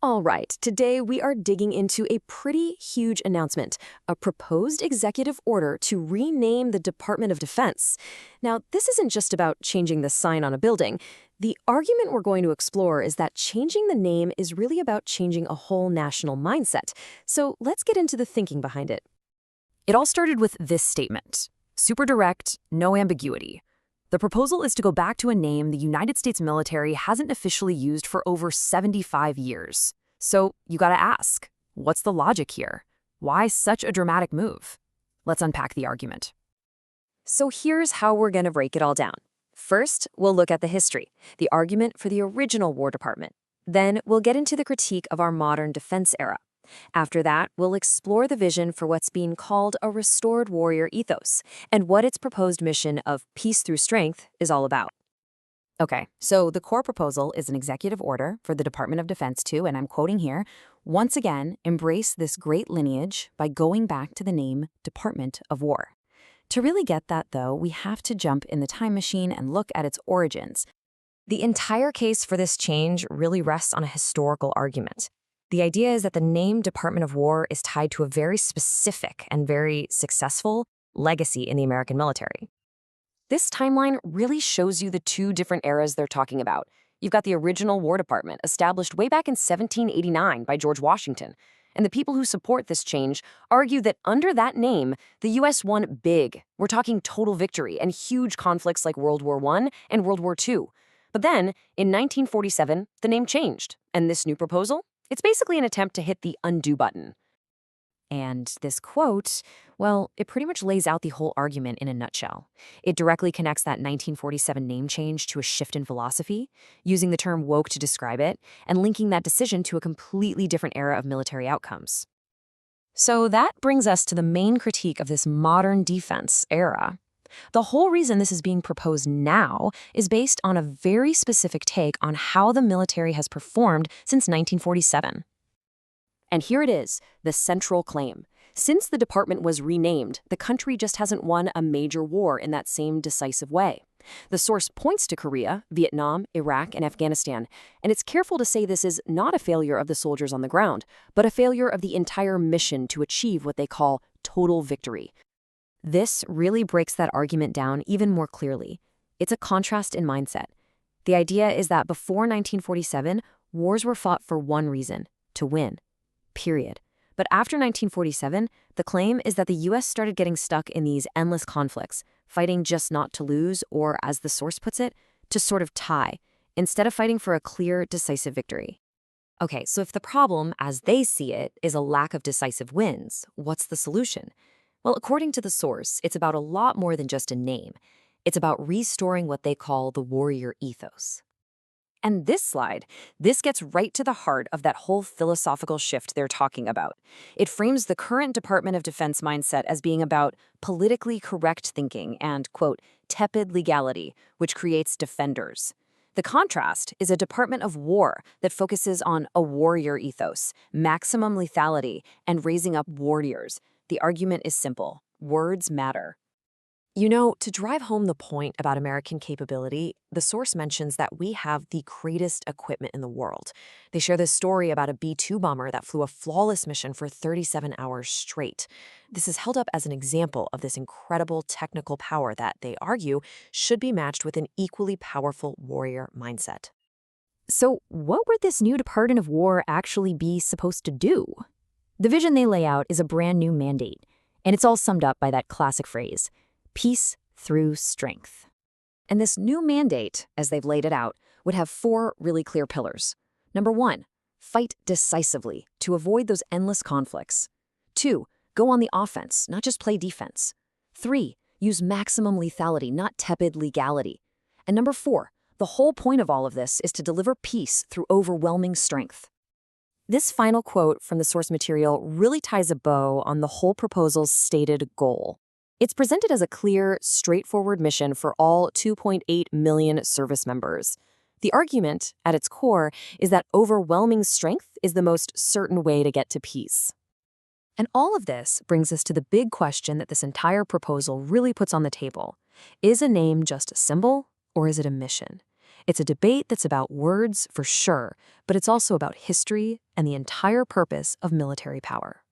All right, today we are digging into a pretty huge announcement, a proposed executive order to rename the Department of Defense. Now, this isn't just about changing the sign on a building. The argument we're going to explore is that changing the name is really about changing a whole national mindset. So let's get into the thinking behind it. It all started with this statement: super direct, no ambiguity. The proposal is to go back to a name the United States military hasn't officially used for over 75 years. So you gotta ask, what's the logic here? Why such a dramatic move? Let's unpack the argument. So here's how we're gonna break it all down. First, we'll look at the history, the argument for the original War Department. Then we'll get into the critique of our modern defense era. After that, we'll explore the vision for what's being called a restored warrior ethos and what its proposed mission of peace through strength is all about. Okay, so the core proposal is an executive order for the Department of Defense to, and I'm quoting here, once again embrace this great lineage by going back to the name Department of War. To really get that, though, we have to jump in the time machine and look at its origins. The entire case for this change really rests on a historical argument. The idea is that the name Department of War is tied to a very specific and very successful legacy in the American military. This timeline really shows you the two different eras they're talking about. You've got the original War Department, established way back in 1789 by George Washington. And the people who support this change argue that under that name, the U.S. won big. We're talking total victory and huge conflicts like World War I and World War II. But then, in 1947, the name changed. And this new proposal? It's basically an attempt to hit the undo button. And this quote, well, it pretty much lays out the whole argument in a nutshell. It directly connects that 1947 name change to a shift in philosophy, using the term woke to describe it, and linking that decision to a completely different era of military outcomes. So that brings us to the main critique of this modern defense era. The whole reason this is being proposed now is based on a very specific take on how the military has performed since 1947. And here it is, the central claim. Since the department was renamed, the country just hasn't won a major war in that same decisive way. The source points to Korea, Vietnam, Iraq, and Afghanistan, and it's careful to say this is not a failure of the soldiers on the ground, but a failure of the entire mission to achieve what they call total victory. This really breaks that argument down even more clearly. It's a contrast in mindset. The idea is that before 1947, wars were fought for one reason: to win. Period. But after 1947, the claim is that the U.S. started getting stuck in these endless conflicts, fighting just not to lose, or as the source puts it, to sort of tie, instead of fighting for a clear, decisive victory. Okay, so if the problem, as they see it, is a lack of decisive wins, what's the solution? Well, according to the source, it's about a lot more than just a name. It's about restoring what they call the warrior ethos. And this gets right to the heart of that whole philosophical shift they're talking about. It frames the current Department of Defense mindset as being about politically correct thinking and, quote, tepid legality, which creates defenders. The contrast is a Department of War that focuses on a warrior ethos, maximum lethality, and raising up warriors. The argument is simple: words matter. You know, to drive home the point about American capability, the source mentions that we have the greatest equipment in the world. They share this story about a B-2 bomber that flew a flawless mission for 37 hours straight. This is held up as an example of this incredible technical power that, they argue, should be matched with an equally powerful warrior mindset. So what would this new Department of War actually be supposed to do? The vision they lay out is a brand new mandate, and it's all summed up by that classic phrase: peace through strength. And this new mandate, as they've laid it out, would have four really clear pillars. Number one, fight decisively to avoid those endless conflicts. 2, go on the offense, not just play defense. 3, use maximum lethality, not tepid legality. And number 4, the whole point of all of this is to deliver peace through overwhelming strength. This final quote from the source material really ties a bow on the whole proposal's stated goal. It's presented as a clear, straightforward mission for all 2.8 million service members. The argument, at its core, is that overwhelming strength is the most certain way to get to peace. And all of this brings us to the big question that this entire proposal really puts on the table. Is a name just a symbol, or is it a mission? It's a debate that's about words, for sure, but it's also about history and the entire purpose of military power.